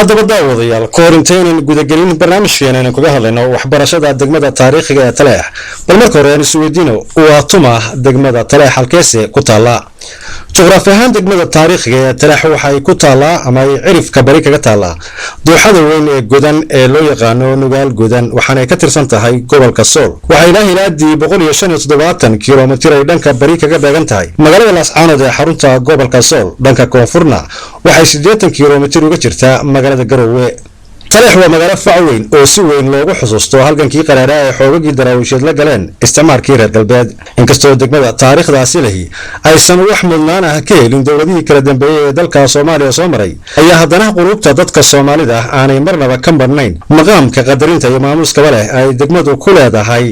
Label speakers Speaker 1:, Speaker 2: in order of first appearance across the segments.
Speaker 1: هذا بدأ وضيال كورنتين جودجلين برنامج فينا نكوجه لنا وحبرشة دقمة تاريخية تلاح بالمكورين السويدينو وطمع دقمة تلاح الكيسي كتالا جغرافيا دقمة التاريخية تلاح وحي كتالا أما يعرف كبريكة كتالا دوحة وين جودن لو يقانو نقال جودن وحنا كتر سنتهاي قبل كسول وحيله هلادي بقول يشان يصدقاتن كيلومتر دنك بريكة كبرجنتهاي مقالة الأسعان ده حرونتا قبل كسول دنك كونفورنا وحي 8 كيلومتر وجرتا مقالة جروه تلاح ومقالة فعوين أو سوين لو حصصتو halgankii qaraaraha xoogagii daraawishad la galeen isticmaalkii reer galbeed inkastoo degmada taariikhdaasi lahi aysan wax mudnaan ah ka helin dowladihii kala dambeeyay ee dalka Soomaaliya soo maray ayaa haddana qurubta dadka Soomaalida aanay marnaba ka marnayn maqaamka qadarinta iyo maamuuska leh ay degmadu ku leedahay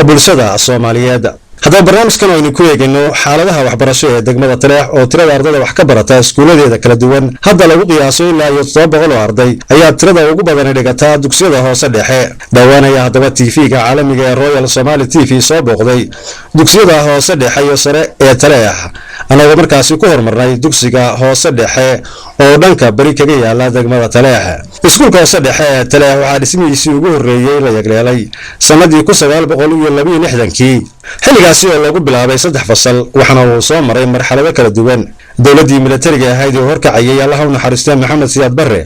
Speaker 1: bulshada Soomaaliyeed هذا برنامج كانوا ينكويجنو حالها وحبرشة دقمة طلع أو ترى أرضه وحكبرتها سكولة ذا كلا دوان هذا لو قياسه لا يطبق ولا أرضي أي ترى وجوب بدن رجعتها دكسيده هو صدحة دوانا يا هذا التيفي عالمي الرويال الصومالي تيفي صابغ ذي دكسيده هو صدحة يسرع تريح أنا ومركز كهر مرة دكسيجا هو صدحة أو دنك بريكة جي على دقمة طلعها سكول كصدحة طلع وعاد اسمه يسوقه الرجال يجري علي سندي كسر بقولوا يلا بيه نحن كي xilligaasi oo lagu bilaabay 3 fasal waxana uu soo maray marxalado kala duwan dawladii militariga ahayd oo horkacayay Allaha u naxariistay Maxamed Siyaad Barre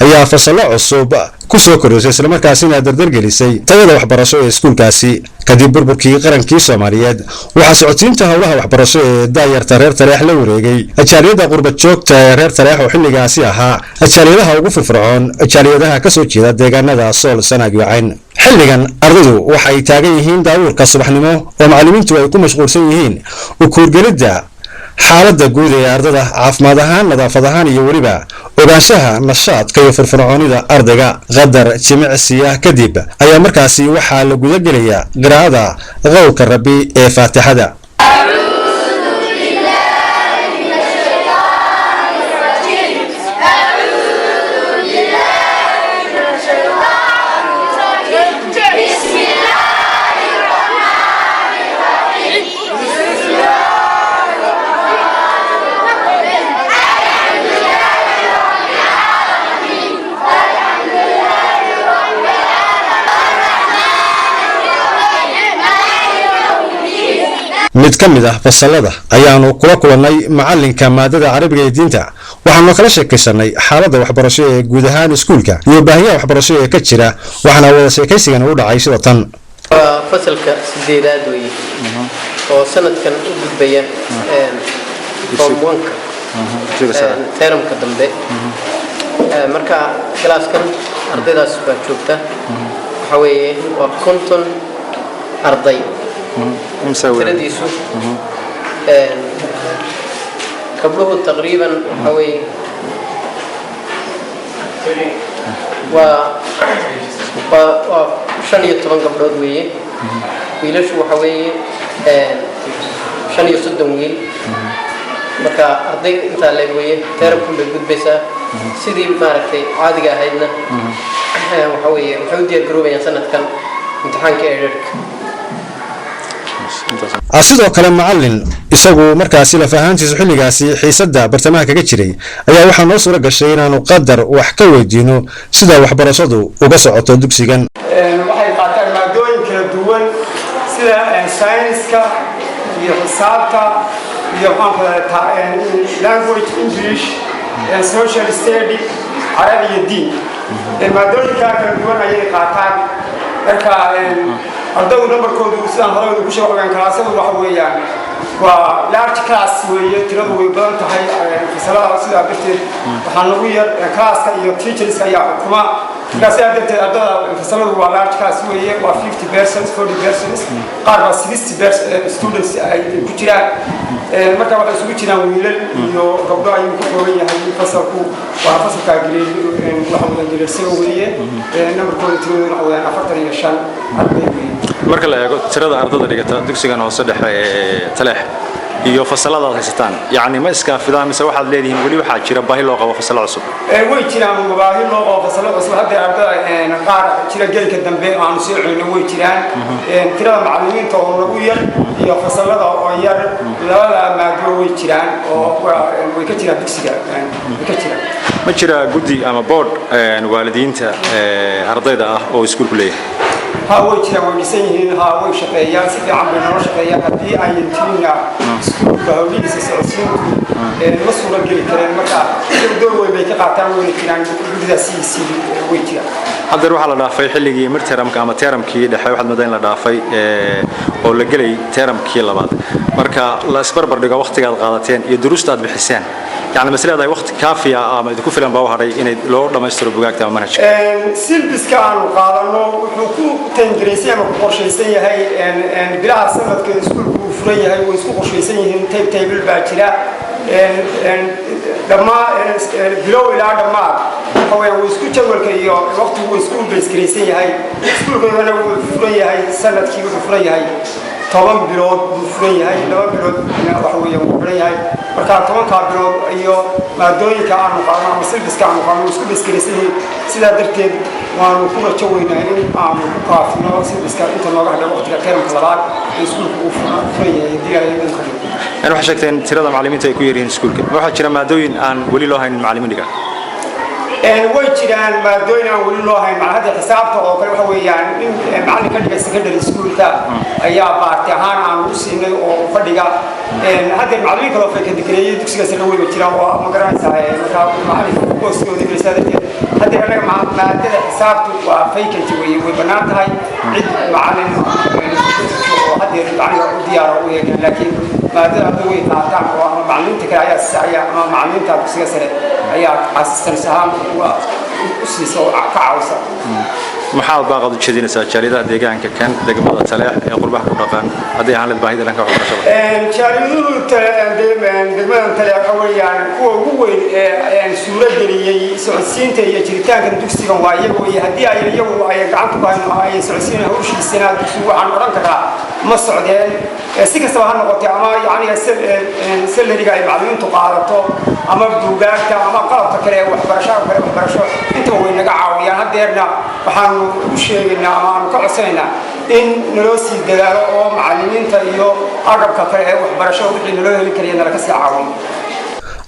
Speaker 1: ayaa fasalo cusub ku soo korisay isla markaasina dardar gelisay tayada waxbarasho ee iskuulkaasi kadib burburkii qarankii Soomaaliyeed waxa socotiinta hawlaha waxbarasho ee daayarta reer Taleex la wareegay ajaariyada qurbad joogta ee reer Taleex oo xilligaasi ahaa ajaariyadaha ugu firfircoon ajaariyadaha ka soo jeeda deegaanada Sool Sanaag iyo Cayn xilligan ardaydu waxay taagan yihiin daawurka subaxnimo oo macallimiintu ay ku mashquulsan yihiin u koorgelida xaaladda guud ee ardayda caafimaad ahaan nadaafad ahaan iyo waliba ogaanshaha nashaadka iyo firfircoonida ardayga qadar jimicsiga kadib ayaa markaasi waxaa la guda gelayaa qiraa'ada qowlka Rabbi ee Faatixada mid ka mid ah fasalada ayaanu kula kulanay macalinka maadada Carabiga ee diinta waxaanu kala sheekaysanay xaaladda waxbarasho ee guud ahaan iskuulka iyo baahiyaha waxbarasho ee ka jira waxaana wada sheekaysigan u dhacay sida tan
Speaker 2: fasalka 8aad weey oo sanadkan u gudbaya form 1 termka dambe marka classkan ardaydaas baa joogta waxa weeye waa konton arday ترديسو قبله تقريبا حوالي شنية طبعا قبله دوية ويلشوا حوالي شنية صدق ويل marka arday inta la weeyay teerabku bilgud baysa sidii maaragtay caadiga ahaydna waxa weeye wuxuu diyaar garoobay sanadkan imtixaanka eerarka sidoo kale macallin isagu markaasi la fahantiisa xilligaasi xiisada bartamaha kaga jiray ayaa waxa noo soo gashay inaanu qadar wax ka weydiino sida waxbarashadu uga socoto dugsigan
Speaker 3: waxay qaataan maadooyin kala duwan sida sayniska iyo xisaabta iyo language English social study Arabic iyo diin maadooyinka kala duwan ayay qaataan marka ardaydu numberkoodu sidaan hore ugu sheegay kalaasadu waxa weeyaan waa large class weeye tiradu way badan tahay fasalada sida darteed waxaan ugu yar classka iyo teachers ayaa kuma kaas ardayda ardayda fasaladu waa large class weeye waa 50% 40% qaar baa 60% students ay ku jiraan marka waxa isugu jiraan wiilal iyo gabdho ay ku kooban yahay fasalku waa fasalka grade waxa uu leeyahay weeye numberkoodu tiradu waxa weeyaan 45 arday
Speaker 4: marka la eego tirada ardayda dhigata dugsigan hoose dhexe ee Taleex iyo fasalada haystaan yani ma iska fidaa mise waxaad leedihiin wali waxa jira baahi loo qabo fasal cusub
Speaker 3: way jiraan baahi loo qabo fasal cusub hadda ardayda qaar jira geelka dambe aan soo celino way jiraan tirada macallimiinta oo lagu yar iyo fasalada oo yar labada maado way jiraan oo way ka jiraan dugsiga ka jiraan
Speaker 4: ma jira guddi ama board waalidiinta ardayda ah oo iskuulku leeyahay
Speaker 3: ها وجهه ونسيه ها وش قياس في عم بنوش قياس هدي أي تينا بهولين سلسلة مسؤول كل كلام مكا دور ويبيك قاتم ويكران جدا سي وجهه
Speaker 4: هذا روح على دافع حلقي مرترم كأما ترم كي ده واحد مدين لدافع أو لقلي ترم كي لبعض مركا لا سبر برضه وقت قال غلطين يدرس تاد بحسان يعني مسألة هذا وقت كافية ما يدكوا في الانباء هذي إن لو لما يشتروا بقاك تمام منهج
Speaker 3: سيلبس كان قالوا حقوق تنجريسية مقرشيسية هاي إن بلا سنة كده سكول فرية هاي وسكول قرشيسية هم تيب الباكرة إن لما بلو إلى لما هو وسكول شغل كي وقت وسكول بسكريسية هاي سكول كده فرية هاي سنة كده فرية هاي طبعاً بلود فرية هاي لما بلود وحوية فرية هاي marka tobanka bilood iyo maadooyinka aan qaadanaa masilbiska aan qaadanaa isku biskiraysan sida darteed waan ku rajaweynaa in aan ku kaafino silbiska inta looga hadlo waqtiga termka labaad iskuulku uu fureeyay diyaariyay
Speaker 4: أنا وحشتين ترى معلمين تيكويرين سكولك واحد ترى مادوين عن ولي الله هين المعلمين دقا
Speaker 3: way jiraan maadooyin aan wali loo hayn macnaha xisaabta oo kale waxa weeyaan in macallinka dhiga secondary schoolka ayaa baarti ahaan aan u siinay oo fadhiga hadda macallin kale oo fayka digreeyay dugsiga sare way jiraan oo ma garanaysaa marka macallinka kooskooda digreeyay hadda anaga maadada xisaabtu waa faykanti way banaan tahay cid macallin oo hadda macallinka u diyaar u yahay laakiin maadada hadda way qaataan oo ama macallinta kale ayaa saaya ama macallinta dugsiga sare ayaa asistan sahaan وسيسو كعوسة.
Speaker 4: محل باقي الشديد سجاريدا ديجان كان دقمة تلاح قربه كرقان هذه عن الباهي ده لانك عمره شباب.
Speaker 3: شاريدو دقمة تلاح أول يعني هو يعني سورة جريء سعسين تيجي تريتان كان تكسي كان وايد ويهدي أي يوم أي قعدت كان أي سعسين هو شيء السنة تسوى عن رنكها مصر ده سيك سواء نقطة أما يعني سل اللي جاي معلومين تقارته أما بدوجات أما قرط كره وحبرشة أنت وين نقعوا يعني هديرنا وحن وشينا أما كعسينا إن نلوسي دلالة أو معلمين تيجوا أقرب كره وحبرشة وحين نلوه الكريم لك ساعهم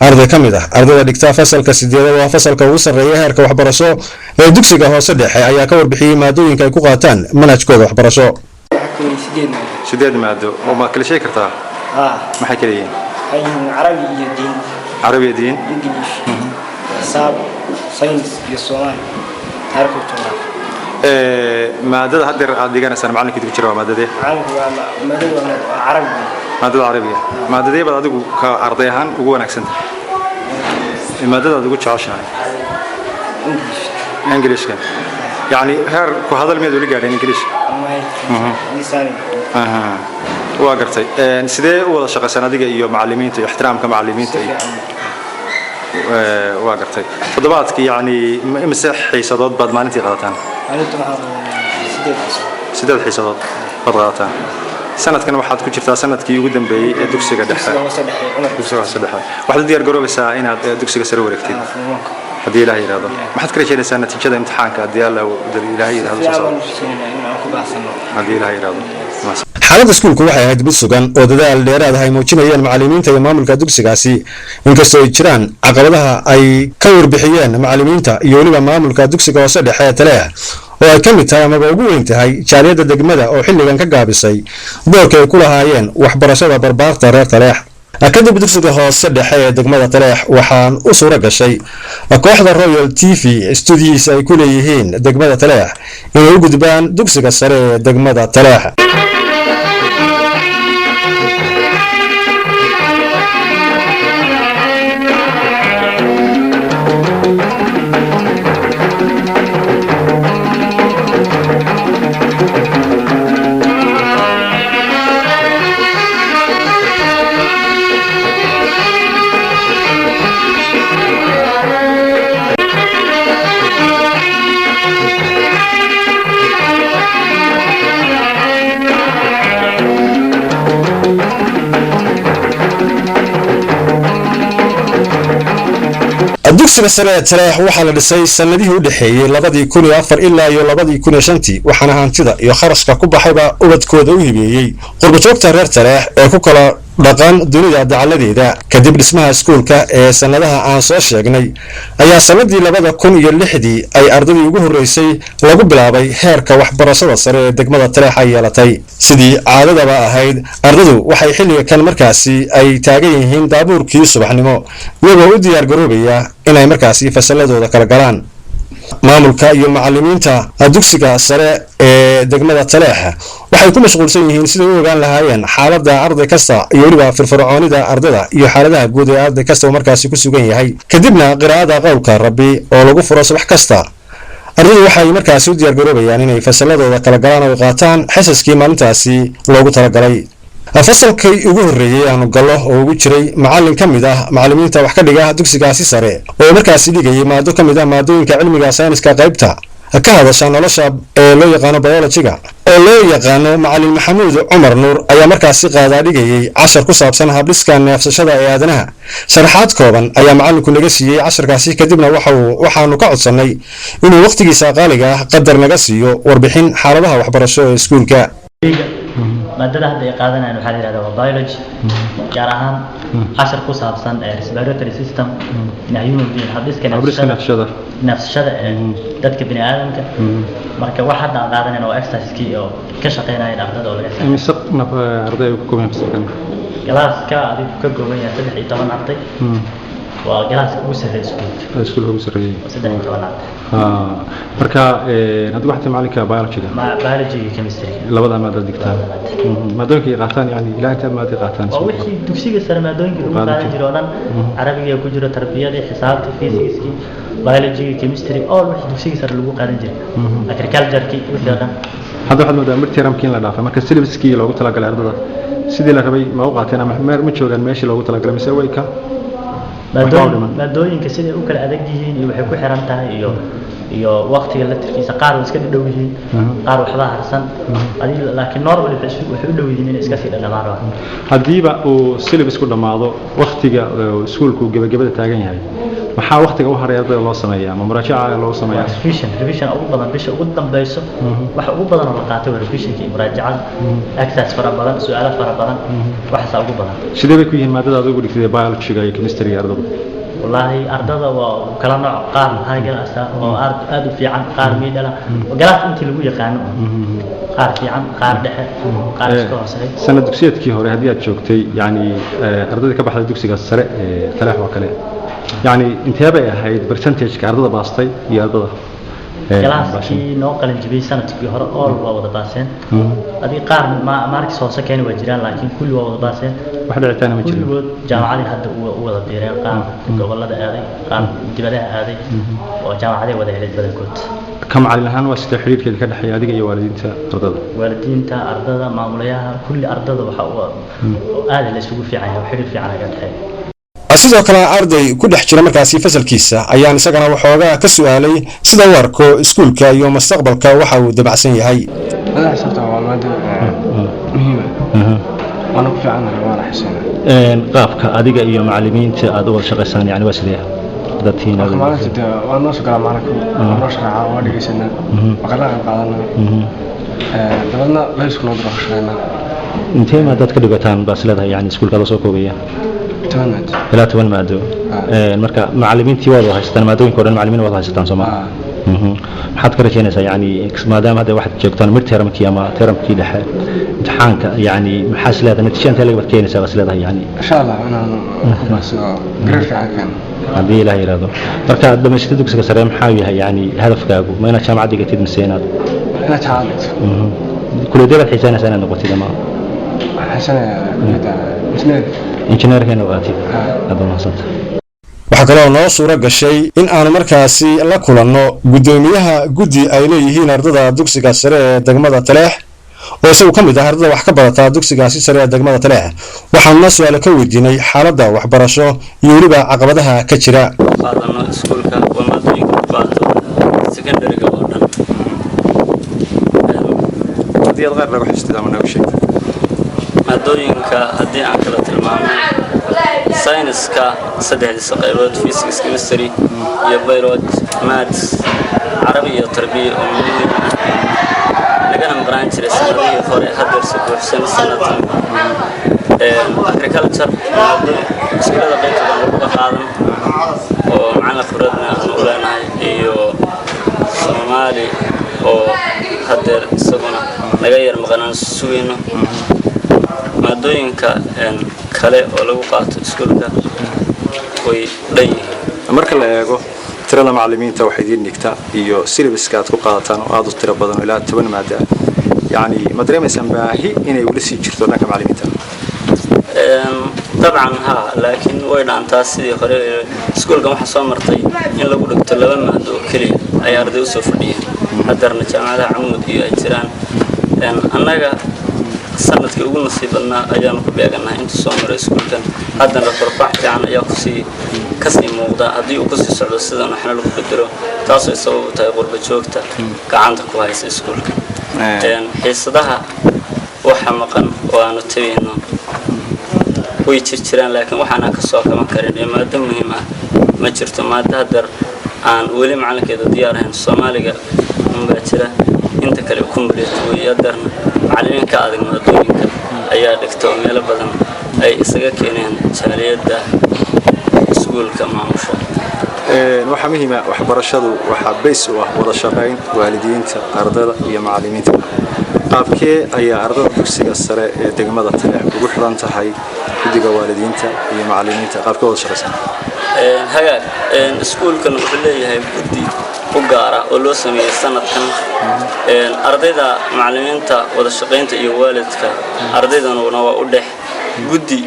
Speaker 1: arday ka mid ah ardayda dhigta fasalka 8 waa fasalka ugu sareeya heerka waxbarasho ee dugsiga hoose dhexe ayaa ka warbixiyay maadooyinka ay ku qaataan manhajkooda waxbarasho
Speaker 4: sideed maado oo ma kala sheegi kartaa maxay kala yihiin carabi iyo diin
Speaker 5: English xisaab science iyo Soomaali taariikh
Speaker 4: maadada hadda aad dhiganaysan macallinka ku jira maadada maadada carabiga maadada baad adigu ka arday ahaan ugu wanaagsan maadada aad ugu jeceshahay English يعني هر كهذا الميد اللي قاعدين إنجليش
Speaker 5: لساني
Speaker 4: واقرتي سيدي ولا شقة سنة دقيقة يوم معلمين تي احترام كمعلمين تي واقرتي فضباتك يعني مسح حسابات بعد ما نتي غلطان
Speaker 5: أنا تمام
Speaker 4: سيدات حسابات بعد غلطان سنة كان واحد كنت شفتها سنة كي يقدم بي دكسي قدح دكسي قدح واحد ديار قرب ساعة هنا دكسي سرور كتير هذه إلهي هذا ما حد كريش إنسان نتيجة امتحان كهذه الله ودل إلهي هذا هذه إلهي هذا
Speaker 1: xaaladda iskuulku waxay ahayd mid sugan oo dadaal dheeraad ah ay muujinayeen macallimiinta iyo maamulka dugsigaasi inkastoo ay jiraan caqabadaha ay ka warbixiyeen macallimiinta iyo weliba maamulka dugsiga hoose dhexe ee Taleex oo ay ka mid tahay amaba ugu weyn tahay jaaliyadda degmada oo xilligan ka gaabisay doorka ay ku lahaayeen waxbarashada barbaarta reer Taleex kadib dugsiga hoose dhexe ee degmada Taleex waxaan u suura gashay kooxda Royal TV studios ay ku leeyihiin degmada Taleex inay u gudbaan dugsiga sare ee degmada Taleex dugsiga sare ee Taleex waxaa la dhisay sanadihii u dhaxeeyay 2004 ilaa 2005 waxaana hantida iyo kharashka ku baxayba ubadkooda u hibeeyay qurbajoogta reer Taleex ee ku kala dhaqan dunida dacaladeeda kadib dhismaha iskuulka ee sanadaha aan soo sheegnay ayaa sanadii 2006 ay ardadii ugu horeysay lagu bilaabay heerka waxbarashada sare ee degmada Taleex ay yeelatay sidii caadadaba ahayd ardadu waxay xilliga kan markaasi ay taagan yihiin daabuurkii subaxnimo iyagoo u diyaar garoobaya inay markaasi fasaladooda kala galaan maamulka iyo macallimiinta dugsiga sare ee degmada Taleex waxay ku mashquulsan yihiin sidii u ogaan lahaayeen xaaladda arday kasta iyo waliba firfircoonida ardada iyo xaaladaha guud ee arday kasta oo markaasi ku sugan yahay kadibna qiraa'ada qowlka rabbi oo lagu furo subax kasta ardadu waxay markaasi u diyaar garoobayaan inay fasaladooda kala galaan oo qaataan xisaskii maalintaasi loogu talagalay fasalkii ugu horeeyay aanu gallo oo ugu jiray macallin ka mid ah macallimiinta wax ka dhiga dugsigaasi sare oo markaasi dhigayay maado ka mid ah maadooyinka cilmiga sayniska qaybta ka hadasha nolosha ee loo yaqaan biology-ga oo loo yaqaan macallin Maxamuud Cumar Nuur ayaa markaasi qaadaa dhigayay cashar ku saabsan habdhiska neefsashada ee aadanaha sharaxaad kooban ayaa macallinku naga siiyay casharkaasi kadibna waxaanu ka codsanay inuu waqtigiisa qaaliga qadar naga siiyo warbixin xaaladaha waxbarasho ee iskuulka
Speaker 6: maadada hadda ay qaadanayaan waxa la yiraahdaa biology gaar ahaan cashar ku saabsan respiratory system in human being habdhiska neefsashada dadka bini aadamka marka waxa hadda aan qaadanayna waa exercise-kii oo ka shaqeynaya ardada oo laga sameeyo
Speaker 4: arday ku kooban fasalkan
Speaker 6: galaaska adigu ka kooban yahay 13 arday waa galaaska ugu sarreeya iskuulka
Speaker 4: ugu sarreeya
Speaker 6: 13 arday
Speaker 4: marka hadii waxta macallinka biology
Speaker 6: chemistry
Speaker 4: labada maadada digtaan maadooyinka ay qaataan yani ilaa inta maadada qaataan
Speaker 6: oo wixii dugsiga sare maadooyinka uu qaadan jiro dhan carabiga ku jiro tarbiyada xisaabta physics biology chemistry all wixii dugsiga sare lagu qaadan jiray agriculture wixii dhan
Speaker 4: hadda waxaad moodaa midtermkiin la dhaafay marka syllabuskii loogu talagalay ardada sidii la rabay ma u qaateen ama ma joogaan meeshii loogu talagalay mise way ka
Speaker 6: maadooyinka sida u kala adag yihiin iyo waxay ku xiran tahay iyo waqtiga la tirkiisa qaar iska dhow yihiin qaar waxba harsan adiga laakiin normal waxay u dhow yihiin in iska sii dhamaado
Speaker 4: hadiiba uu syllabus ku dhamaado waqtiga iskuulku gabagabada taagan yahay maxaa waqtiga u haray ardayda loo sameeyaa ma muraajaca loo sameeyaa
Speaker 6: revision ugu badan bisha ugu dambayso waxa ugu badan oo la qaato waa revisionka iyo muraajacada exercise fara badan su'aalo fara badan waxa ugu badan
Speaker 4: sidee bay ku yihiin maadada aad ugu dhigtay biology-ga iyo chemistry ardada
Speaker 6: wallahi ardada waa kala nooc qaar maxay galasa oo aad u fiican qaar miidala galaas intii lagu yaqaan qaar fiican qaar dhexe qaar iska hooseeya
Speaker 4: sanad dugsiyeedkii hore hadii aad joogtay yani ardada ka baxday dugsiga sare ee Taleex oo kale يعني انت هبه هاي برسنتج كاردada baastay iyo ardada
Speaker 6: galaaskii noo qalin jibiyay sanadkii hore oo wada baaseen adii qaar markii soo sakeen waa jiraan laakiin kulli waa wada baaseen
Speaker 4: wax dhicitaana ma jiro
Speaker 6: kulligood jaamacadii hadda uu wada diireen qaar gobolada aaday qaar dibadaha aaday oo jaamacadii wada helay badankood
Speaker 4: kam macallin ahaan waa sida xiriirkeeda ka dhaxeeya adiga iyo
Speaker 6: waalidiinta ardada maamulayaha kulli ardada waxa uu aad la isugu fiican yahay xiriir fiican ka dhaxeeya
Speaker 1: sidoo kale arday ku dhex jira markaasi fasalkiisa ayaan isagana waxoogaa ka su'aalay sida uu arko iskuulka iyo mustaqbalka waxa uu dabacsan yahay
Speaker 4: qaabka adiga iyo macallimiinta aad uga shaqeysaan yani waa sidee dadkiina
Speaker 3: waa noo shaqada macalinku noo shaqaa waa dhigaysana maqalada qaadana dabadna la isku noo shaqeynaa
Speaker 4: intee ma dad ka dhigataan baas leedahay yani iskuulka la soo koobaya إلى 8 مادة مركا معلمين تيوالو هايستان مادوين كورن معلمين والله هايستان سوما حد كرتينسا يعني ما دام هذا واحد جوجتان مر تيرمكي اما تيرمكي دحه امتحانك يعني محاسله نتيجه انت اللي كينسا بس لهدا يعني
Speaker 3: ان شاء الله انا بس قررت كان
Speaker 4: هذه لا يرادو مركا دمشق دكسك سري maxaa yahay yani hadafkaagu ma ina jaamacad dhigatid miseenaad
Speaker 3: ina jaamacad
Speaker 4: kullu dawlad xiisanaysa inaad noqotid ama injineerkana waatid hada mahadsantahay
Speaker 1: waxaa kaloo noo suura gashay in aanu markaasi la kulanno gudoomiyaha guddi ay leeyihiin ardada dugsiga sare ee degmada Taleex oo isagu ka mid ah ardada wax ka barata dugsigaasi sare ee degmada Taleex waxaana su'aalo ka weydiinay xaaladda waxbarasho iyo waliba caqabadaha ka jira
Speaker 7: qaadano iskuulka wamadooyinka qaato secondary-ga oo dhan
Speaker 4: hadii aad qaar lagu xistaa ma nagu sheegtay
Speaker 7: maadooyinka haddii aan kala tilmaamo sayniska saddexdiisa qaybood physics chemistry iyo biology maths carabi iyo tarbiya oo muhiim ah lagana maqnaan jiray sanadihii hore haddeerse buuxsan sanadkan agriculture iskuulada qaybtooda lagu qaadan oo macallin khibradna aan u leenahay iyo Soomaali oo haddeer isaguna naga yar maqnaan sugayno maadooyinka kale oo lagu qaato iskuulka way dhanyihiin
Speaker 4: marka la eego tirada macallimiinta waxay idin dhigtaa iyo syllabuska aad ku qaadataan oo aad u tiro badan ilaa 10 maado yani ma dareemaysan baahi inay wali sii jirto dhanka macallimiinta
Speaker 7: طبعا ها لكن وين أنت سيدي خير سكول كم حصل مرتين إن لو قلت لبنا ما دو كلي أي أرض يوسف دي حضرنا جامعة عمود يجران أنا سنة كأول نصيبنا أيام كبيرنا أنت سومر سكول كان هذا الرفع عن يقصي كسي موضع هذي وقصي سعود السودان إحنا لو بدرو تاسو يسوي تغرب بشوكته كعندك كويس سكول كان حصدها وحمقا وأنا تبينه way jiraan laakiin waxaan ka soo kama karin maadaama muhiim ah ma jirto maadaama hadar aan wali macalinkeeda diyaar ahayn Soomaaliga ma jira inta kale complete way yadarna macalimiinka adag maadooyinka ayaa dhigto meel badan ay isaga keeneen jaaliyada iskuulka maamusha
Speaker 4: waxa muhiim ah waxbarashadu waxa base u ah wada shaqayn waalidiinta ardayda iyo macallimiinta qaabkee ayaa ardayda dugsiga sare ee degmada Taleex ugu xiran tahay guddiga waalidiinta iyo macallimiinta qaabkee wada shaqaysan
Speaker 7: hagaag iskuulkan wuxuu leeyahay guddi u gaar ah oo loo sameeyay sanadkan ardayda macallimiinta wada shaqaynta iyo waalidka ardaydana waa u dhex guddi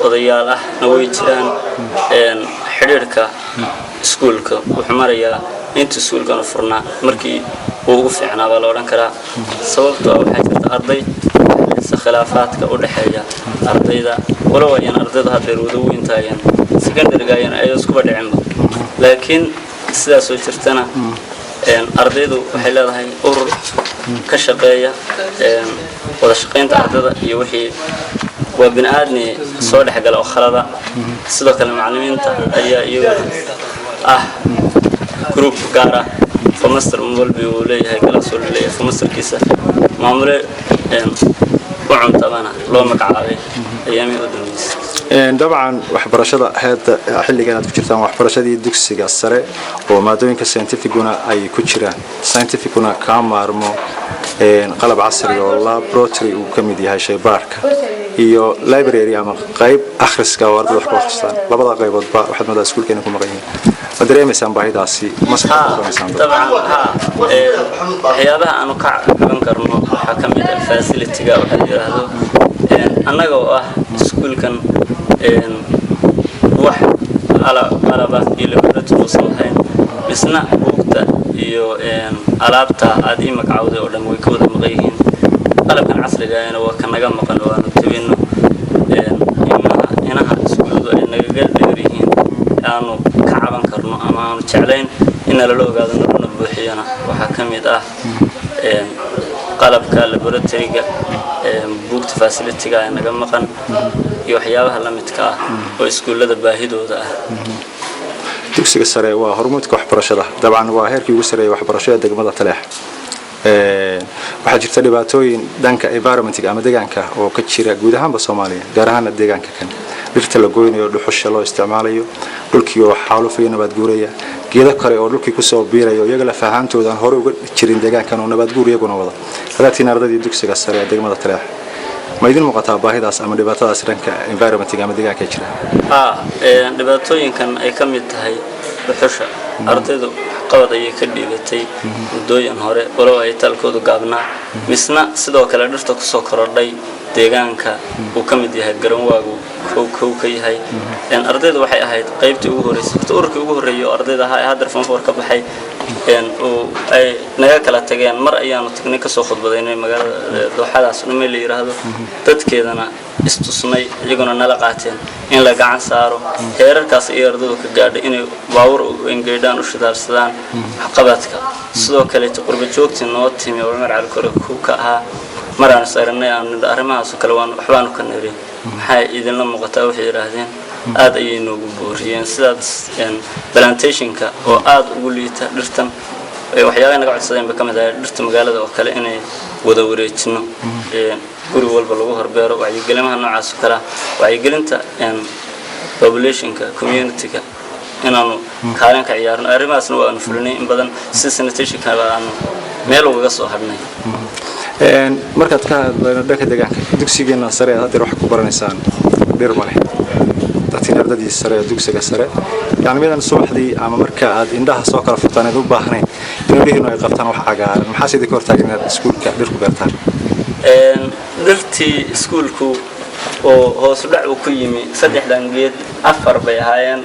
Speaker 7: odayaal ah way jiraan xiriirka iskuulka wuxuu marayaa inta iskuulkan furnaa markii ugu fiicnaa baa la oran karaa sababtoo ah waxay jirtaa arday khilaafaadka u dhaxeeya ardayda wala waayeen ardayda hadda wada weyn taayeen secondary ayaan ay isku badhicin laakiin sidaas oo jirtana ardaydu waxay leedahay urur ka shaqeeya wada shaqaynta ardayda iyo wixii waa binaadni soo dhaxgala oo khalada sidoo kale macallimiinta ayaa iyagu group gaar ah فمستر مولبي وليه كلاس وليه فمستر كيسة معمولة وعن طبعا لو مقعدي أيامي قدميس
Speaker 4: طبعا وحبرشة هذا حل كانت كتيرتان وحبرشة دي دكسي السرع وما دون كساينتيفيكونا أي كتيران ساينتيفيكونا كامارمو قلب عصري والله بروتري وكميدي هاي شيء بارك iyo library ama qayb akhriska warda wax ku akhristaan labada qaybood ba waxaad mada iskuul keenay ku maqan yihiin ودريمسان باهيداسي
Speaker 7: طبعا waxyaabaha aanu ka caban karno waxa kamid ah facility-ga waxa la yiraahdo annaga oo ah iskuulkan wax alaba iyo laboratory samayn misna buugta iyo alaabta aad ii magacawday oo dhan way ka wada maqan yihiin qalabkan casriga ah waa kan naga maqan oo aanu tabino inaha iskuuladu ay naga galbeerihiin aanu ka caban karno ama aanu jeclayn in la ogaado nabadna buuxiyana waxa kamid ah qalabka laboratory-ga buugta facility-ga ay naga maqan iyo waxyaabaha la midka ah oo iskuulada baahidooda ah
Speaker 4: dugsiga sare waa hormuudka waxbarashada dabcan waa heerkii ugu sareeyay waxbarashada degmada Taleex waxaa jirta dhibaatooyin dhanka environment-ga ama deegaanka oo ka jira guud ahaanba Soomaaliya gaar ahaan deegaanka kan dhirta la gooynayo dhuxusha loo isticmaalayo dhulkii oo xaalufay nabad guuraya geedo kale oo dhulkii ku soo biirayo iyaga la faahantooda hore uga jirin deegaankan oo nabad guur iyaguna wada hadaatiin ardayda dugsiga sare ee degmada Taleex ma idin muuqataa baahidaas ama dhibaatadaas dhanka environment-ga ama deegaanka jira
Speaker 7: dhibaatooyinkan ay ka mid tahay dhuxusha ardaydu qabad ay ka dhibatay mudooyin hore walow ay talkoodu gaabnaa misna sidoo kale dhirta ku soo korodhay deegaanka uu ka mid yahay garoonwaagu kow ka yahay ardaydu waxay ahayd qaybtii ugu horeysay ururkii ugu horeeyay ardayda hadda form 4 ka baxay oo ay naga kala tageen mar ayaanu tagnay ka soo khudbadaynay magaalada dooxadaas oo meel la yiraahdo dadkeedana istusnay iyaguna nala qaateen in la gacan saaro heerarkaas ay ardaydu ka gaadhay inay baawur engeydaan u shidaarsadaan qabadka sidoo kale qurba joogtii noo timi oo Umar Cali Kore ku ka ahaa maraan saaranay aan arrimahaas kale waxbaan ka neerin maxay idin la muuqataa waxay yiraahdeen aad ayay noogu booriyeen sidaas plantationka oo aad ugu liita dhirtan waxyaabaha naga codsadeen ka mid ah dhirta magaalada oo kale inay wada wareejino guri walba lagu horbeero wacyigelinaha noocaas oo kale wacyigelinta populationka communityga inaanu kaalin ka ciyaarno arrimahaasna waanu fulinay in badan si sanitationka aanu meel uga soo hadhnay
Speaker 4: markaad ka hadlayno dhanka deegaanka dugsigeena sare aad wax ku baranaysaan dhir male dadkii ardadii sare dugsiga sare yani midan subaxdii ama marka aad indhaha soo kala furtaan u baahnay inuu dhihino ay qabtaan wax cagaaran maxaa sidii ka hortaagan inaad iskuulka dhir ku beertaan
Speaker 7: dhirtii iskuulku oo hoos u dhac ku yimi 3 dangeed 4 bay ahaayeen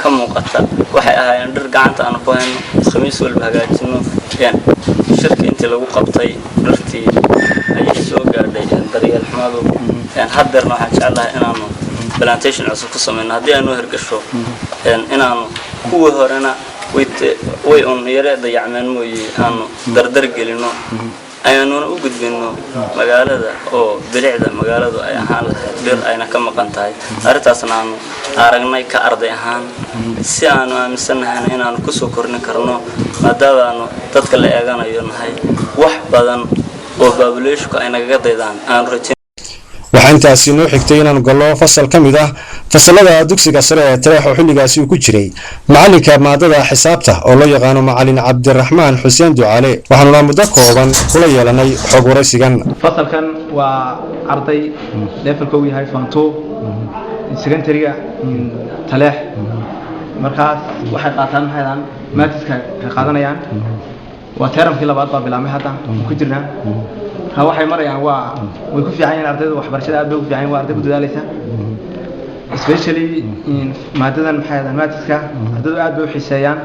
Speaker 7: ka muuqata waxay ahaayeen dhir gacanta aan ku hayno khamiis walba hagaajino shirka intii lagu qabtay dhirtii ay soo gaadhay daryeel xumadu haddeerna waxaan jeclahay inaanu plantation cusub ku sameeyno haddii aanu hirgasho inaanu kuwii horena way on yare dayacmeen mooyee aanu dardar gelino ayaanuna u gudbino magaalada oo bilicda magaaladu ay ahaan lahayd dhir ayna ka maqan tahay arrintaasna aanu aragnay ka arday ahaan si aanu aaminsanahay inaanu ku soo kornin karno maadaama dadka la eeganayo nahay wax badan oo populationka ay naga daydaan aan rajay
Speaker 1: waxaan taasi noo xigtay inaan gallo fasal ka mid ah fasalada dugsiga sare ee Taleex oo xilligaasi uu ku jiray macalinka maadada xisaabta oo loo yaqaan macallin Cabdiraxmaan Xuseen Ducaale waxaanu muddo kooban kula yeelanay xog waraysigan
Speaker 8: fasalkan waa arday levelka uu yahay form 2 secondary-ga Taleex markaas waxay qaataan hay'adan maadkiisa ka qaadanayaan waa termkii labaad baa bilaabmay hadda ku jirnaa waxay marayaan waa way ku fiican yihiin ardayda waxbarashada aad bay u fiican waa arday ku dadaalaysa especially in maadadan maxay maadkiska ardaydu aad bay u xiiseeyaan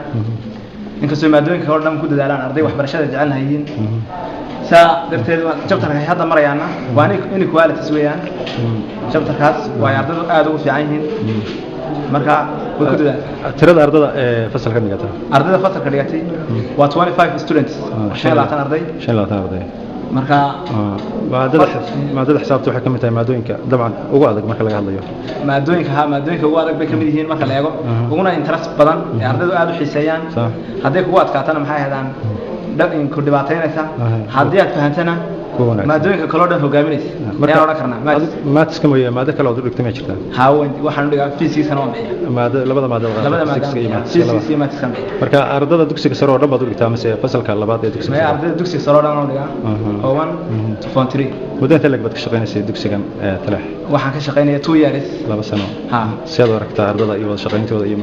Speaker 8: inkastoo maadooyinka oo dhan ku dadaalaan arday waxbarashada jecel yihiin saa darteed chapterka hadda marayaana waa inequalities weeyaan chapterkaas waa ardaydu aad ugu fiican yihiin marka way ku dadaalaan
Speaker 4: tirada ardada fasalka dhigata
Speaker 8: ardayda fasalka dhigatay waa 25 students 25 arday marka maadada xisaabta waxay kamid tahay maadooyinka dabcan ugu adag marka laga hadlayo maadooyinka ugu adag bay kamid yihiin marka la eego uguna interest badan ee ardaydu aad u xiiseeyaan haddii kugu adkaatana maxay ahaydaan dhaqan ku dhibaataynaysa haddii aad fahantana maadooyinka kale oo dhan hogaaminaysa ayaan odhan karnaa
Speaker 4: maadska mooyee maado kale oo dhigtay ma jirtaa
Speaker 8: waxaan dhigaa physics-na waan bixiya
Speaker 4: labada maado
Speaker 8: physics iyo maths
Speaker 4: marka ardada dugsiga sare oo dhan baad u dhigtaa mise fasalka labaad ee dugsiga
Speaker 8: sare ardada dugsiga sare oo dhan waan dhigaa oo 1 to 3
Speaker 4: muddo inta lag baad ka shaqeynaysaa dugsigan Taleex
Speaker 8: waxaan ka shaqeynayaa 2 years
Speaker 4: 2 sano sidoo aragtaa ardada iyo wada shaqeyntooda iyo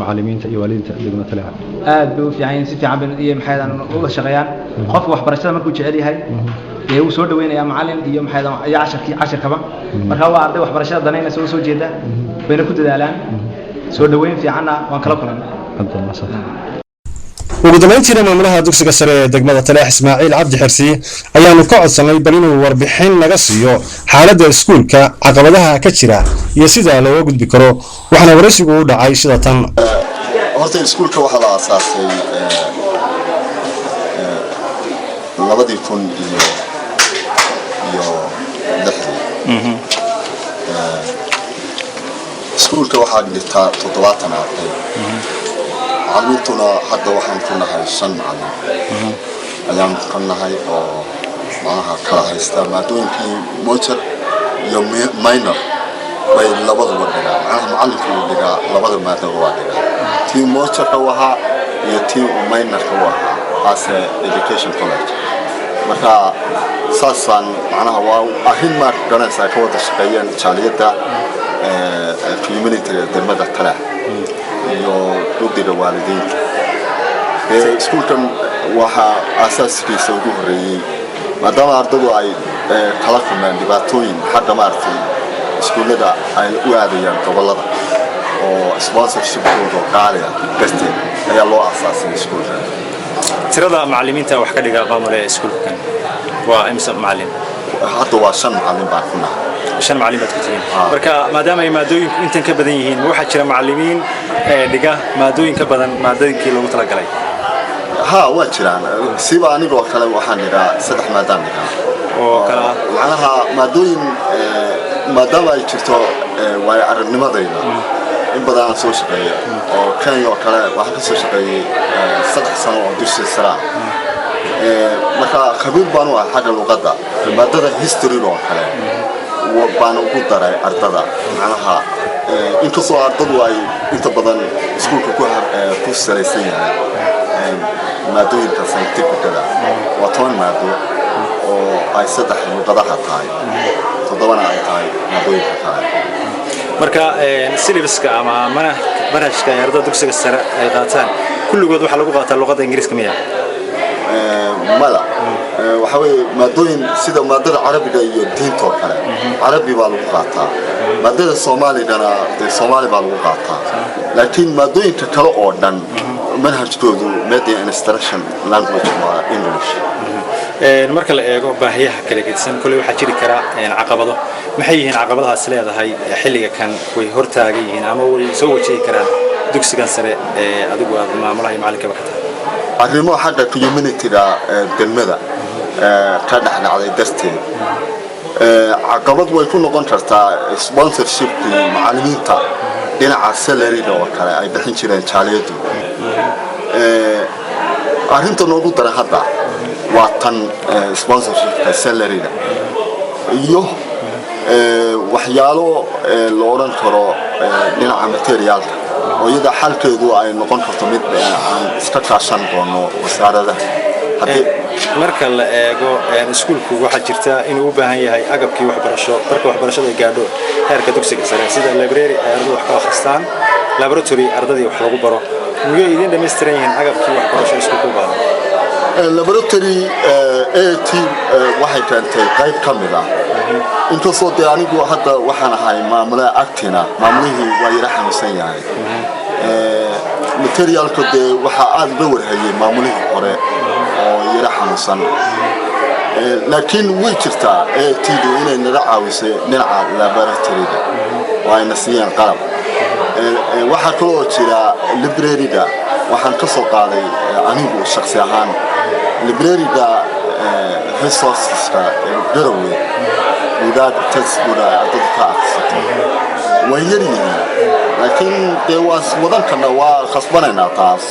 Speaker 4: macallimiinta iyo waalidiinta degmada Taleex
Speaker 8: aad bay u fiican si fiican bay iyo maxay uga shaqeeyaan qofka waxbarashada markuu jecel yahay ee uu soo dhaweynaya macallin iyo maxay casharkaba marka waa arday waxbarashada danaynaysa oo soo jeeda bayna ku dadaalaan soo dhaweyn fiicanna waan kala kulannay
Speaker 1: ugu dambeyntiina maamulaha dugsiga sare ee degmada Taleex Ismaaciil Cabdi Xirsi ayaanu ka codsanay bal inuu warbixin naga siiyo xaaladda iskuulka caqabadaha ka jira iyo sida loo gudbi karo waxaana waraysigu u dhacay sida tan
Speaker 9: horta iskuulka waxa la aasaasay 2000 iyo iskuulka waxaa dhigtaa 70 arday macallimiintuna hadda waxaan ku nahay 5 macallin ayaan ku nahay oo maaha kala haysta maadooyinkii motor iyo minor bay labaduba dhigaa macallinka uu dhigaa labada maado waa dhigaa tii motorka waxa iyo tii minorka waxa as education college marka saasan macnaha waa arrin ma garanaysaa ka wada shaqeeyaan jaaliyada community degmada Taleex iyo guddiga waalidiinta iskuulkan waxa asaaskiisa ugu horeeyay maadaama ardaydu ay kala kulmeen dhibaatooyin xagga maartay iskuulada ay u aadayaan gobolada oo sponsorship-kooda qaali ah darteed ayaa loo aasaasay iskuulkan
Speaker 4: tirada macallimiinta wax ka dhiga maamulka iskuulkan waa imsa macallin
Speaker 9: hadda waa 5 macallin baan ku nahay
Speaker 4: 5 macallin baad ku tihiin marka maadaama ay maadooyinku intan ka badan yihiin waxa jira macallimiin dhiga maadooyin ka badan maadooyinkii loogu talagalay
Speaker 9: waa jiraan siba anigoo kale waxaan dhigaa 3 maadaan dhigaa
Speaker 4: oo kala
Speaker 9: macnaha maadooyin maadaama ay jirto way aragnimadayda in badan aan soo shaqeeyay oo Kenya oo kale waxaan ka soo shaqeeyay 3 sano oo dugsiga sare marka khabiir baan u ahay xagga luqadda maadada history oo kale baan ugu daray ardada macnaha inkastoo ardadu ay inta badan iskuulka ku salaysan yahay maadooyinka scientific-da waa 10 maado oo ay 3 luqadaha tahay 7 ay tahay maadooyinka kale
Speaker 4: marka syllabuska ama manhajka ardada dugsiga sare ay qaataan kulligood waxa lagu qaataa luqadda Ingiriiska miya
Speaker 9: mala waxa weeye maadooyin sida maadada Carabiga iyo diinta kale Carabi baa lagu qaataa maadada Soomaaligana Soomaali baa lagu qaataa laakiin maadooyinka kale oo dhan manhajkoodu media instruction language waa English
Speaker 4: marka la eego baahiyaha kala gedsan kulli waxa jiri kara caqabado maxay yihiin caqabadahaas leedahay xilliga kan way hortaagan yihiin ama way soo wajihi karaan dugsigan sare adigu aad maamulaha macalinka ka tahay
Speaker 9: arrimo xagga community-ga degmada ka dhaxdhacday darteed caqabad way ku noqon kartaa sponsorship-ki macallimiinta dhinaca salary-ga oo kale ay bixin jireen jaaliyadu arrinta noogu dara hadda waa tan sponsorship-ka salary-ga iyo waxyaalo la oran karo dhinaca materialka oo iyada xalkeedu ay noqon karto mid aan iska kaashan doono wasaaradaha
Speaker 4: marka la eego iskuulku waxa jirta inuu u baahan yahay agabkii waxbarasho marka waxbarashada ay gaadho heerka dugsiga sare sida library ay ardaydu wax ka akhristaan laboratory ardaydu wax lagu baro miyay idin dhameystiran yihiin agabkii waxbarasho iskuulku u baahan
Speaker 9: laboratory AT waxay keentay qayb ka mid ah inkastoo dee anigu hadda waxaan ahay maamulaha actina maamulihii waa yara xanuunsan yahay materialka dee waxaa aad uga warhayay maamulihii hore oo yara xanuunsan laakiin way jirtaa ATdu inay naga caawisay dhinaca laboratoryga oo ayna siiyeen qalab waxaa kaloo jira library-ga waxaan ka soo qaaday anigu shakhsi ahaan library-ga resources-ka garowe buugaag textbook ay ardaydu ka akhrisato way yar yihiin laakiin dee waa wadan kana waa khasbanaynaa taas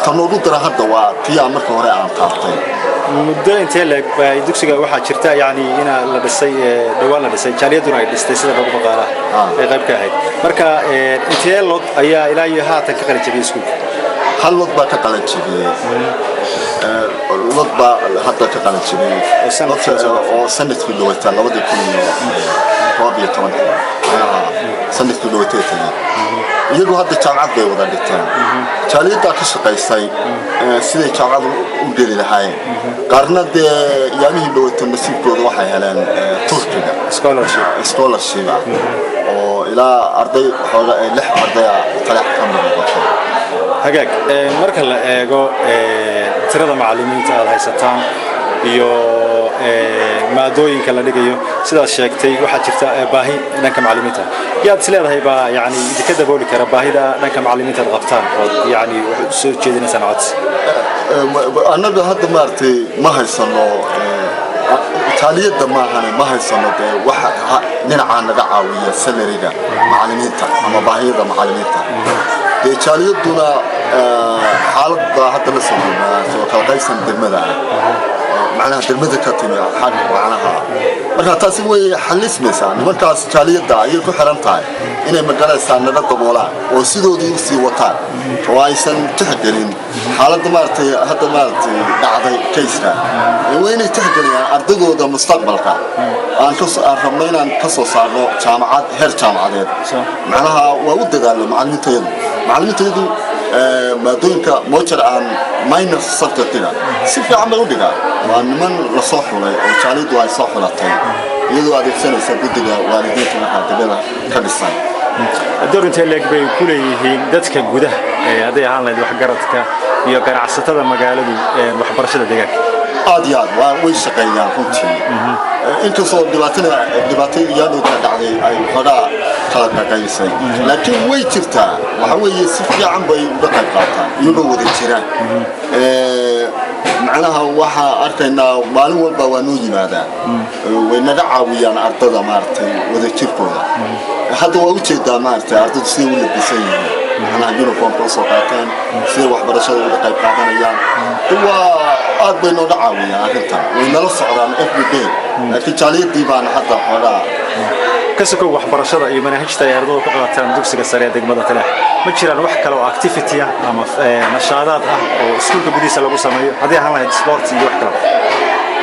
Speaker 9: tan ugu dara hadda waa tii marka hore aan taabtay
Speaker 4: muddo intee leeg bay dugsiga waxa jirta yani ina la dhisay dhawaan la dhisay jaaliyaduna ay dhistay sida lagu maqaala ay qayb ka ahayd marka intee lod ayaa ilaa iyo haatan ka qalin jabiyay iskuulka
Speaker 9: hal lod baa ka qalin jabiyay lod baa hadda ka qalin jabiyay oo sanadkii dhawaataa 2012 sanadkii dhawaataa iyagoo hadda jaamacad bay wada dhigteen jaaliyadda ka shaqaysay siday jaamacad u geli lahaayeen qaarna dee yaamihii dhawaataa nasiibkooda waxay heleen Turkiga scholarship oo ilaa arday xooga 6 arday talax ka muuqato
Speaker 4: hagaag marka la eego tirada macallimiinta aad haysataan iyo maadooyinka la dhigayo sidaas sheegtay waxa jirta baahi dhanka macallimiinta yaad isleedahay baa yani idinka dabooli kara baahida dhanka macallimiinta aad qabtaan oo yani soo jeedinaysan codsi
Speaker 9: annaga hadda maartay ma haysano taaliyada maahane ma haysano dee waxa dhinaca naga caawiya salary-ga macallimiinta ama baahida macallimiinta dee jaaliyaduna xaaladda hadda la soo kala qaysan degmada macnaha degmada ka timi xaq macnaha marka taasi way xalismaysaa nimankaas jaaliyadda ayay ku xiran tahay inay magalaysaa naga daboolaan oo sidoodii u sii wataan oo aysan tixgelin xaaladda maartay hadda maartay dhacday kayska way inay tixgeliyaan ardadooda mustaqbalka aan rabno inaan ka soo saarno jaamacad heer jaamacadeed macnaha waa u dadaalno macallimiintayadu maadooyinka mojar aan minor subject-ga si fiican bay u dhigaan waa niman la soo xulay oo jaaliyaddu ay soo xulatay iyadoo adeegsanaysa guddiga waalidiinta markaa degmada ka dhisan
Speaker 4: door intee leeg bay ku leeyihiin dadka gudaha hadday ahaan lahayd waxgaradka iyo ganacsatada magaaladu waxbarashada deegaanka
Speaker 9: aad iyo aad way shaqeeyaan runtii inkastoo dhibaato iyadoo ka dhacday ay xogaa kala qaqaysay laakiin way jirtaa waxa weeye si fiican bay uga qayb qaataan iyagoo wada jiraan معناها وحا أركينا مالين والبا ونوجي ماذا ونقع ويان أرضا مارتي وذكركوها وحتى ووجه دا مارتي أرضا سيو اللي بيسيه أنا هجينو فوق صوتاتين سيو وحبر شيء ودقيق قاعدنا أيام هو أرضا نقع ويان أرضا ونلص على FBB لكن جالية ديبان حتى حولا
Speaker 4: كسكو waxbarashada iyo manhajta ay ardaydu ka qaataan dugsiga sare ee degmada Taleex ma jiraan wax kale oo activity ah ama nashaadaad ah oo iskuulka gudihiisa lagu sameeyo hadii aan lahayd sport iyo wax kale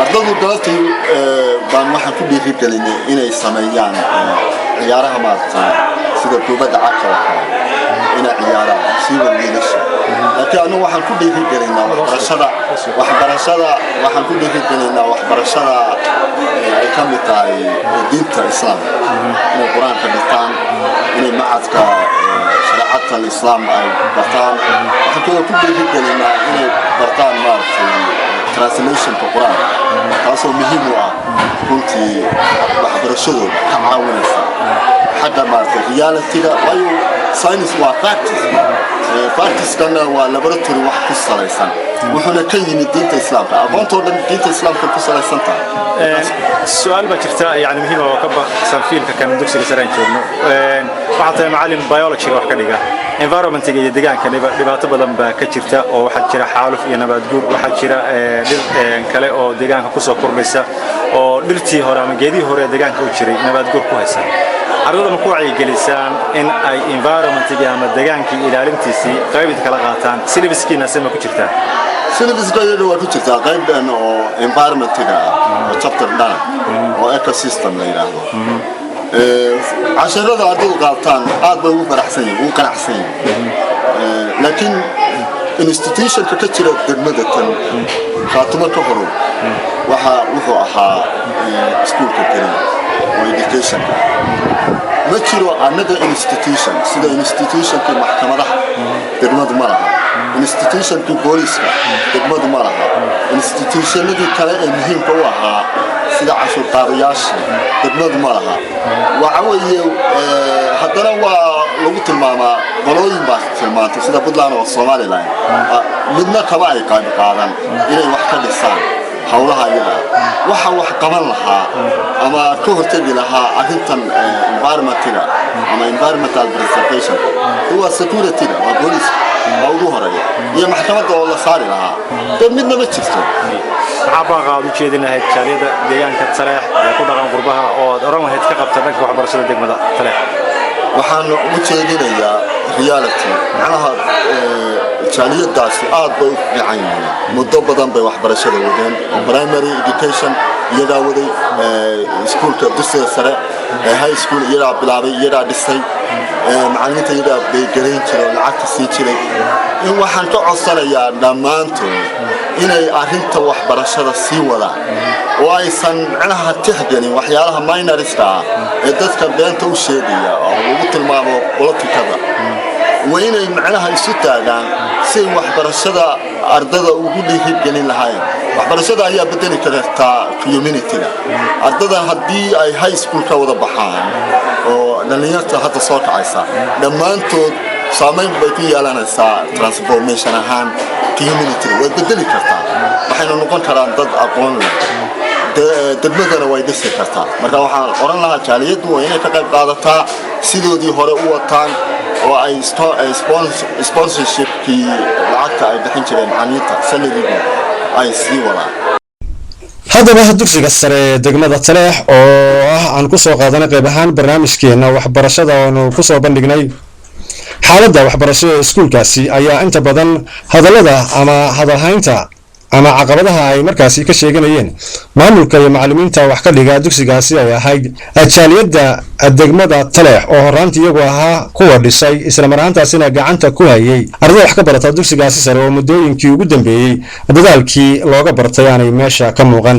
Speaker 9: ardaydu dalabtay baan waxaan ku dhiirigelinay inay sameeyaan ciyaaraha maarta sida kubadda cagta inay ciyaaraan sida wiilasha laakiin anu waxaan ku dhiirigelinaa waxaan ku dhiirigelinaa waxbarashada ay ka mid tahay diinta islaamka inay quraanka dhigtaan inay macadka shariicada islaam ay bartaan waxaan ku dhiirigelinaa inay bartaan maarta translation Quran taasoo muhiim u ah runtii waxbarashadooda ka caawinaysa xagga maarta reality-ga waayo science waa practice kana waa laboratory wax ku salaysan wuxuuna ka yimid diinta islaamka aqoonta dhan diinta islaamka ku salaysan tahay
Speaker 4: su'aal ba jirta yani muhiim oo ka baxsan fiilka kan dugsiga sare aan joogno waxa tahay macallin biology wax ka dhiga environment-ga iyo deegaanka dhibaato badan baa ka jirta oo waxa jira xaaluf iyo nabaad guur waxa jira dhir kale oo deegaanka ku soo kordhaysa oo dhirtii hore ama geedii hore deegaanka u jiray nabaad guur ku haysa ardayda ma ku wacyigelisaan in ay environment-ga ama deegaanka ilaalintiisii qayb kala qaataan syllabuskiina sama ku jirtaa
Speaker 9: syllabuska iyada waa ku jirtaa qaybdan oo environment-ga oo chapter dhan oo ecosystem la yiraahdo casharada ardaydu qaataan aad bay ugu faraxsan yihiin ugu qanacsan yihiin laakiin institution-ka ka jira degmada tan khaatimo ka hor waxa wuxuu ahaa iskuulka kale oo education ma jiro another institution sida institution-ka maxkamadaha degmadu ma laha institution-ka booliska degmadu ma laha institution-nadii kale ee muhiimka u ahaa sida cashuur qaadayaasha degmadu ma laha waxa weeye haddana waa lagu tilmaamaa qolooyin baa tilmaantay sida Puntland oo Somaliland midna kaba ay qayb qaadan inay wax ka dhisaan hawlaha iyaga waxa wax qaban lahaa ama ka hortagi lahaa arrintan environment-ga ama environmental preservation huwa security-ga waa booliis waa ugu horeeya iyo maxkamadda oo la saari lahaa dad midna ma jirto
Speaker 4: waxaa qaad u jeedinahay jaaliyada deegaanka Taleex ee ku dhaqan qurbaha oo oran lahayd ka qabta dhanka waxbarashada degmada Taleex
Speaker 9: waxaan u jeedinayaa reality macnaha jaaliyadaasi aad bay u fiican yihiin muddo badan bay waxbarashada wadeen primary education iyaga waday iskuulka dugsiga sare high school iyaga bilaabay iyaga dhisay macallimiinta iyaga bay galeen jireen lacagta sii jiray in waxaan ka codsanayaa dhammaantood inay arrinta waxbarashada sii wadaan oo aysan macnaha tixgelin waxyaalaha minorska ah ee dadka beenta u sheegaya oo lagu tilmaamo politikada وإنه معناها يستاجان سي وحبرشة أرضا وجودي هيجنين لهاي وحبرشة هي بدني كرتا كيومينيتي أرضا هدي أي هاي سكول كوضع بحان ونلينت حتى صوت عيسى لما أنتو سامين بيتي على نسا ترانسفورميشن هان كيومينيتي وبدني كرتا وحين نقول كران ضد أقوال degmadana way dhisi kartaa marka waxaan oran lahaa jaaliyadu waa inay ka qayb qaadataa sidoodii hore u wataan oo ay sponsorship-kii lacagta ay bixin jireen macallimiinta sanadiiba ay sii wadaan
Speaker 1: haddaba dugsiga sare ee degmada Taleex oo aan ku soo qaadanay qayb ahaan barnaamijkeena waxbarashada oo ku soo bandhignay xaaladda waxbarashada iskuulkaasi ayaa inta badan hadallada ama hadalhaynta ama caqabadaha ay markaasi ka sheeganayeen maamulka iyo macallimiinta wax ka dhiga dugsigaasi ay ahayd jaaliyada degmada Taleex oo horaantii iyagu ahaa kuwa dhisay isla marhaantaasina gacanta ku hayay arday wax ka barata dugsigaasi sare oo muddooyinkii ugu dambeeyay dadaalkii looga bartay aanay meesha ka muuqan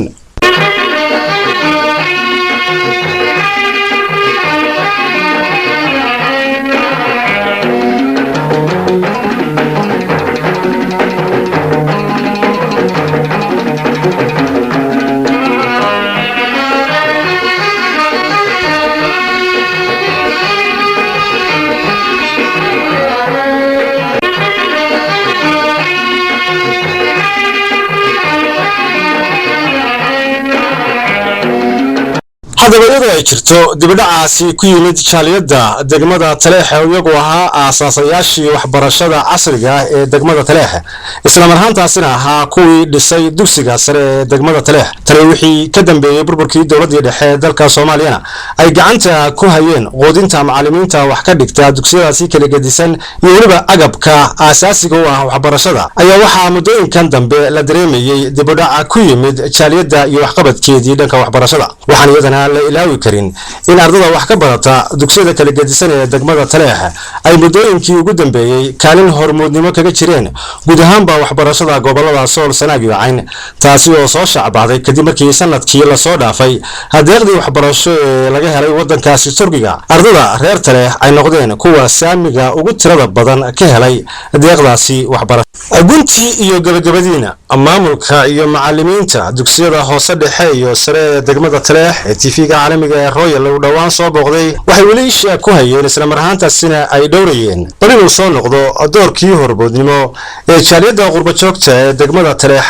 Speaker 1: haddaba iyadoo ay jirto dibadhacaasi ku yimid jaaliyadda degmada Taleex oo iyagu ahaa aasaasayaashii waxbarashada casriga ah ee degmada Taleex isla marhaantaasina ahaa kuwii dhisay dugsiga sare ee degmada Taleex tani wixii ka dambeeyay burburkii dowladda dhexe ee dalka Soomaaliya ay gacanta ku hayeen qoodinta macallimiinta wax ka dhigta dugsiyadaasi kala gedisan iyo waliba agabka aasaasiga u ah waxbarashada ayaa waxaa muddooyinkan dambe la dareemayay dibadhaca ku yimid jaaliyadda iyo waxqabadkeedii dhanka waxbarashada waxaan iyadana la ilaawi karin in ardada wax ka barata dugsiyada kala gedisan ee degmada Taleex ay muddooyinkii ugu dambeeyay kaalin hormuudnimo kaga jireen guud ahaanba waxbarashada gobolada Sool Sanaag iyo Cayn taasi oo soo shacbaaday kadib markii sanadkii la soo dhaafay hadeeqdii waxbarasho ee laga helay wadankaasi Turkiga ardada reer Taleex ay noqdeen kuwa saamiga ugu tirada badan ka helay deeqdaasi waxbarasho guntii iyo gabagabadiina maamulka iyo macallimiinta dugsiyada hoose dhexe iyo sare ee degmada Taleex ee TV-ga caalamiga ee Royal uu dhawaan soo booqday waxay weli isha ku hayeen isla marhaantaasina ay dhowrayeen bal inuu soo noqdo doorkii horboodnimo ee jaaliyadda qurba joogta ee degmada Taleex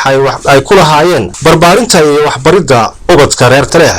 Speaker 1: ay ku lahaayeen barbaarinta iyo waxbaridda ubadka reer Taleex